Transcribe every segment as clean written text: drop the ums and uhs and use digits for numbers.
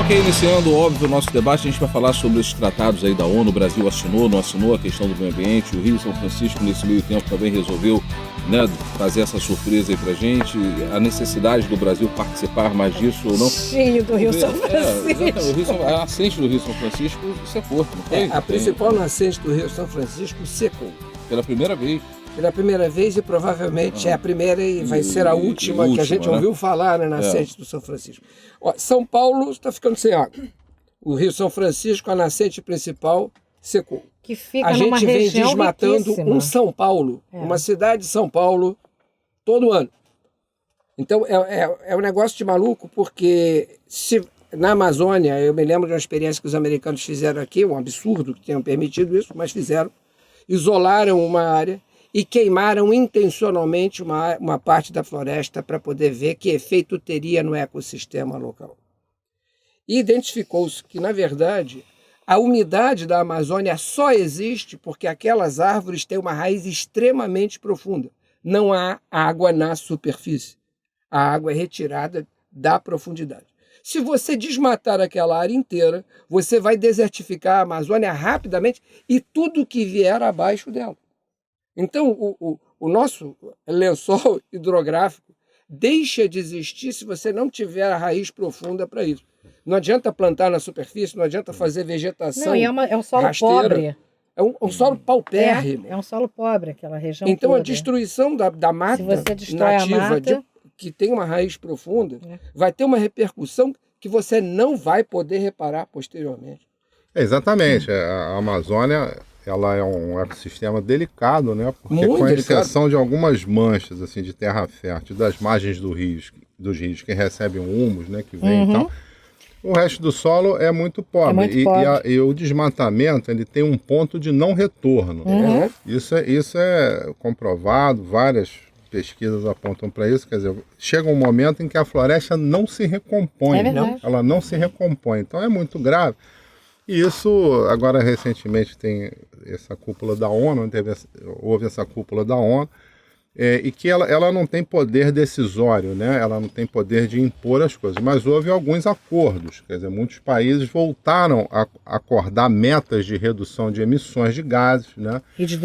Ok, iniciando, óbvio, o nosso debate, a gente vai falar sobre esses tratados aí da ONU. O Brasil assinou, não assinou a questão do meio ambiente. O Rio São Francisco, nesse meio tempo, também resolveu, né, fazer essa surpresa aí pra gente. A necessidade do Brasil participar mais disso ou não. Cheio do Rio São Francisco. A nascente do Rio São Francisco secou, não foi? A principal nascente do Rio São Francisco secou. Pela primeira vez. Pela primeira vez e provavelmente é a primeira e vai ser a última que a gente ouviu falar na nascente do São Francisco. Ó, São Paulo está ficando sem água. O Rio São Francisco, a nascente principal, secou. Que fica a numa gente vem região desmatando riquíssima. um São Paulo, uma cidade de São Paulo, todo ano. Então é um negócio de maluco, porque na Amazônia, eu me lembro de uma experiência que os americanos fizeram aqui, um absurdo que tenham permitido isso, mas fizeram, isolaram uma área e queimaram intencionalmente uma parte da floresta para poder ver que efeito teria no ecossistema local. E identificou-se que, na verdade, a umidade da Amazônia só existe porque aquelas árvores têm uma raiz extremamente profunda. Não há água na superfície. A água é retirada da profundidade. Se você desmatar aquela área inteira, você vai desertificar a Amazônia rapidamente e tudo que vier abaixo dela. Então, o nosso lençol hidrográfico deixa de existir se você não tiver a raiz profunda para isso. Não adianta plantar na superfície, não adianta fazer vegetação. Não, e é um solo rasteira. pobre. É um solo paupérrimo. É um solo pobre, aquela região Então, toda. a destruição da mata Se você destrói nativa, a mata, que tem uma raiz profunda, vai ter uma repercussão que você não vai poder reparar posteriormente. Exatamente. A Amazônia, ela é um ecossistema delicado, né? Porque muito com delicado. exceção de algumas manchas assim, de terra fértil das margens dos rios que recebem humus, né? Que vem e tal, o resto do solo é muito pobre. E o desmatamento, ele tem um ponto de não retorno. Isso é comprovado, várias pesquisas apontam para isso. Quer dizer, chega um momento em que a floresta não se recompõe. Ela não se recompõe. Então é muito grave. E isso, agora recentemente tem essa cúpula da ONU, houve essa cúpula da ONU, e que ela não tem poder decisório, né? Ela não tem poder de impor as coisas, mas houve alguns acordos, quer dizer, muitos países voltaram a acordar metas de redução de emissões de gases, né? E de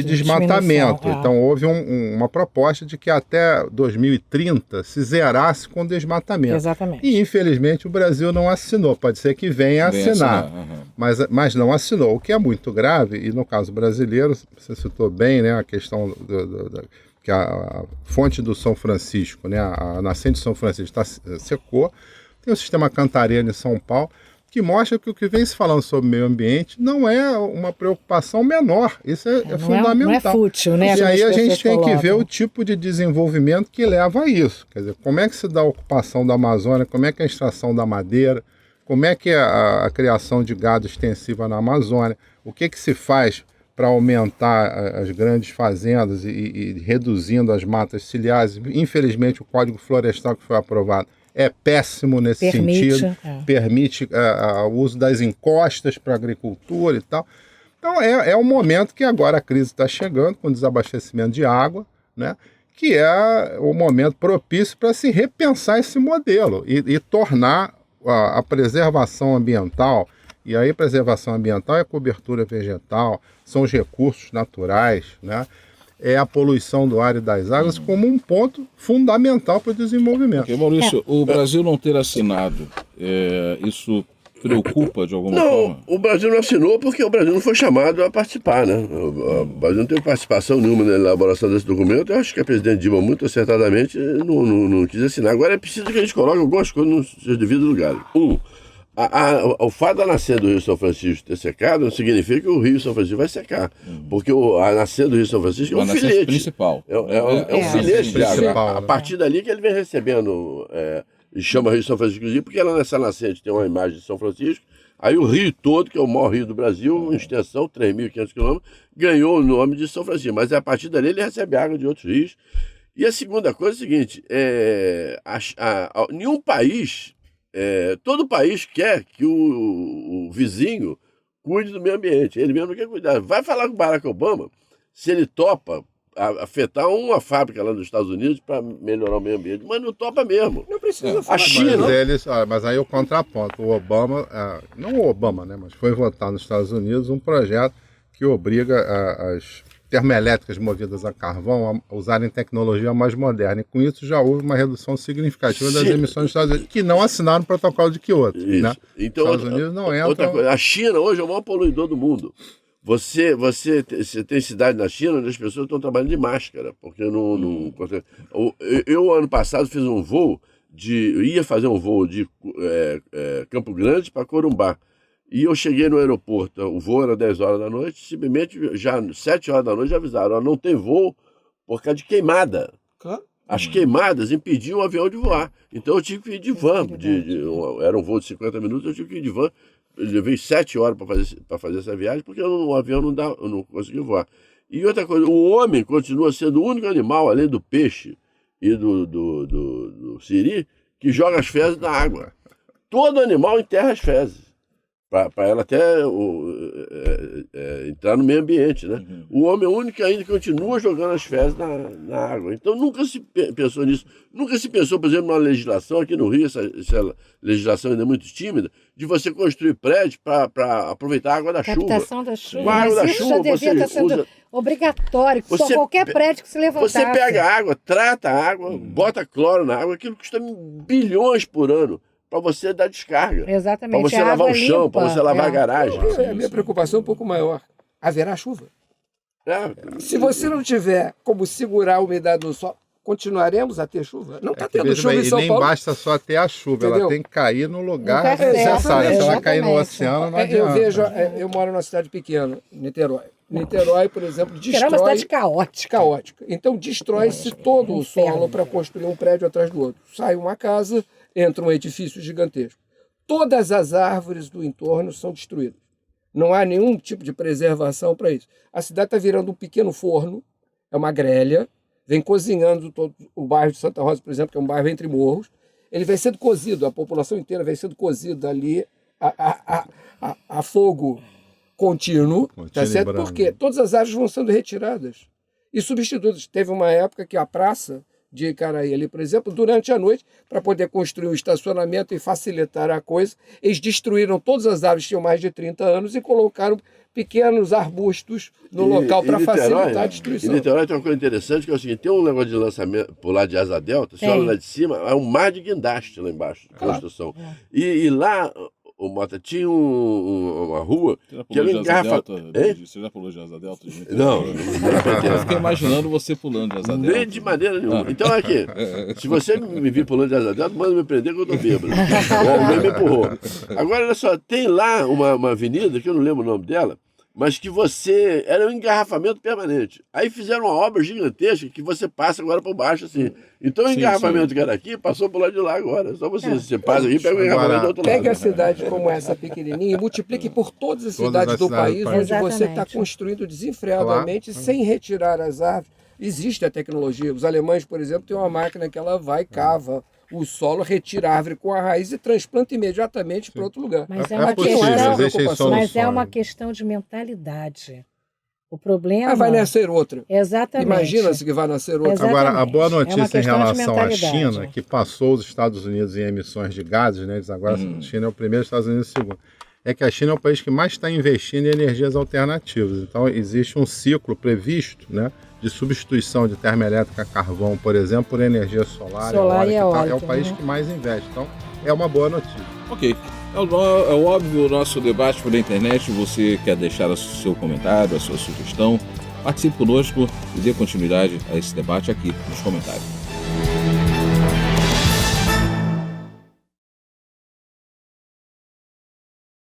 desmatamento. Então houve uma proposta de que até 2030 se zerasse com desmatamento. Exatamente. E infelizmente o Brasil não assinou, pode ser que venha a assinar. Mas não assinou, o que é muito grave, e no caso brasileiro, você citou bem, né, a questão que a fonte do São Francisco, né, a nascente de São Francisco secou, tem o sistema Cantareira em São Paulo, que mostra que o que vem se falando sobre o meio ambiente não é uma preocupação menor, isso é fundamental. Não é fútil, né? E aí a gente tem que ver o tipo de desenvolvimento que leva a isso, quer dizer, como é que se dá a ocupação da Amazônia, como é que é a extração da madeira, como é que é a criação de gado extensiva na Amazônia, o que se faz para aumentar as grandes fazendas e reduzindo as matas ciliares. Infelizmente, o Código Florestal que foi aprovado é péssimo nesse sentido, permite o uso das encostas para a agricultura e tal. Então, é um momento que agora a crise está chegando, com desabastecimento de água, né? Que é o momento propício para se repensar esse modelo e tornar a preservação ambiental. E aí, preservação ambiental é cobertura vegetal, são os recursos naturais, né? É a poluição do ar e das águas como um ponto fundamental para o desenvolvimento. Okay, Maurício, o Brasil não ter assinado, isso preocupa de alguma forma? Não, o Brasil não assinou porque o Brasil não foi chamado a participar, né? O Brasil não teve participação nenhuma na elaboração desse documento. Eu acho que a presidente Dilma, muito acertadamente, não quis assinar. Agora é preciso que a gente coloque algumas coisas nos seus devidos lugares. O fato da nascente do Rio São Francisco ter secado não significa que o Rio São Francisco vai secar. Porque a nascente do Rio São Francisco é um filete. Principal. É um filete de água. A partir dali que ele vem recebendo, e chama Rio São Francisco, porque nessa nascente tem uma imagem de São Francisco, aí o rio todo, que é o maior rio do Brasil, em extensão, 3.500 quilômetros, ganhou o nome de São Francisco. Mas a partir dali ele recebe água de outros rios. E a segunda coisa é a seguinte, nenhum país... todo país quer que o vizinho cuide do meio ambiente. Ele mesmo não quer cuidar. Vai falar com o Barack Obama, se ele topa afetar uma fábrica lá nos Estados Unidos para melhorar o meio ambiente, mas não topa mesmo. Não precisa falar. A China... Mas aí o contraponto, o Obama, não o Obama, né, mas foi votar nos Estados Unidos um projeto que obriga as termoelétricas movidas a carvão a usarem tecnologia mais moderna. E com isso já houve uma redução significativa das emissões dos Estados Unidos, que não assinaram o protocolo de Kyoto. Né? Então, os Estados Unidos não entram... Outra coisa, a China hoje é o maior poluidor do mundo. Você tem cidade na China onde as pessoas estão trabalhando de máscara, porque eu ano passado fiz um voo ia fazer um voo de Campo Grande para Corumbá. E eu cheguei no aeroporto, o voo era 10 horas da noite, simplesmente já 7 horas da noite já avisaram, não tem voo por causa de queimada. Claro. As queimadas impediam o avião de voar. Então eu tive que ir de van. Era um voo de 50 minutos, eu tive que ir de van. Eu levei 7 horas para fazer essa viagem, porque o avião não conseguiu voar. E outra coisa, o homem continua sendo o único animal, além do peixe e do siri, que joga as fezes na água. Todo animal enterra as fezes, para ela até entrar no meio ambiente, né? O homem é o único que ainda continua jogando as fezes na água. Então nunca se pensou nisso. Nunca se pensou, por exemplo, numa legislação, aqui no Rio, essa legislação ainda é muito tímida, de você construir prédio para aproveitar a água da chuva. Captação da chuva. A água Mas da isso chuva, já devia estar sendo obrigatório, que só qualquer prédio que se levantasse. Você pega a água, trata a água, bota cloro na água, aquilo custa bilhões por ano para você dar descarga. Exatamente. Para você lavar o chão, para você lavar a garagem. A minha preocupação é um pouco maior. Haverá chuva. Se você não tiver como segurar a umidade no solo, continuaremos a ter chuva? Não está tendo chuva em São Paulo. E nem basta só ter a chuva, entendeu? ela tem que cair no lugar necessário. Se ela cair no oceano, não adianta. Eu moro numa cidade pequena, Niterói. Niterói, por exemplo, destrói... É uma cidade caótica. Então, destrói-se todo o solo para construir um prédio atrás do outro. Sai uma casa, entra um edifício gigantesco. Todas as árvores do entorno são destruídas. Não há nenhum tipo de preservação para isso. A cidade está virando um pequeno forno, é uma grelha, vem cozinhando todo o bairro de Santa Rosa, por exemplo, que é um bairro entre morros. Ele vem sendo cozido, a população inteira vem sendo cozida ali a fogo contínuo, tá certo? Porque todas as árvores vão sendo retiradas e substituídas. Teve uma época que a praça de Icaraí ali, por exemplo, durante a noite, para poder construir um estacionamento e facilitar a coisa, eles destruíram todas as árvores que tinham mais de 30 anos e colocaram pequenos arbustos no local para facilitar a destruição. Em Niterói tem uma coisa interessante, que é o seguinte, tem um negócio de lançamento, pular de asa delta, você olha lá de cima, é um mar de guindaste lá embaixo, de construção. E lá... O Mota tinha uma rua que era engarrafada. Você já pulou de asa delta? Não. Eu fiquei imaginando você pulando de asa delta. Nem de maneira nenhuma. Então aqui, se você me vir pulando de asa delta, manda me prender que eu tô bêbado. Alguém me empurrou. Agora, olha só, tem lá uma avenida, que eu não lembro o nome dela, mas que era um engarrafamento permanente. Aí fizeram uma obra gigantesca que você passa agora por baixo, assim. Então o engarrafamento que era aqui, passou por lá de lá agora. Só você passa aqui e pega o engarrafamento do outro lado. Pegue a cidade como essa pequenininha e multiplique por todas as cidades do país, onde você está construindo desenfreadamente, sem retirar as árvores. Existe a tecnologia. Os alemães, por exemplo, têm uma máquina que ela vai, cava o solo, retira a árvore com a raiz e transplanta imediatamente para outro lugar. Mas é uma questão de mentalidade. O problema... vai nascer outra. Exatamente. Imagina-se que vai nascer outra. Exatamente. Agora, a boa notícia em relação à China, que passou os Estados Unidos em emissões de gases, né? Agora a China é o primeiro, os Estados Unidos é o segundo. É que a China é o país que mais está investindo em energias alternativas. Então, existe um ciclo previsto, né, de substituição de termoelétrica a carvão, por exemplo, por energia solar e eólica. É o país que mais investe. Então, é uma boa notícia. Ok. É óbvio o nosso debate pela internet. Você quer deixar o seu comentário, a sua sugestão? Participe conosco e dê continuidade a esse debate aqui nos comentários.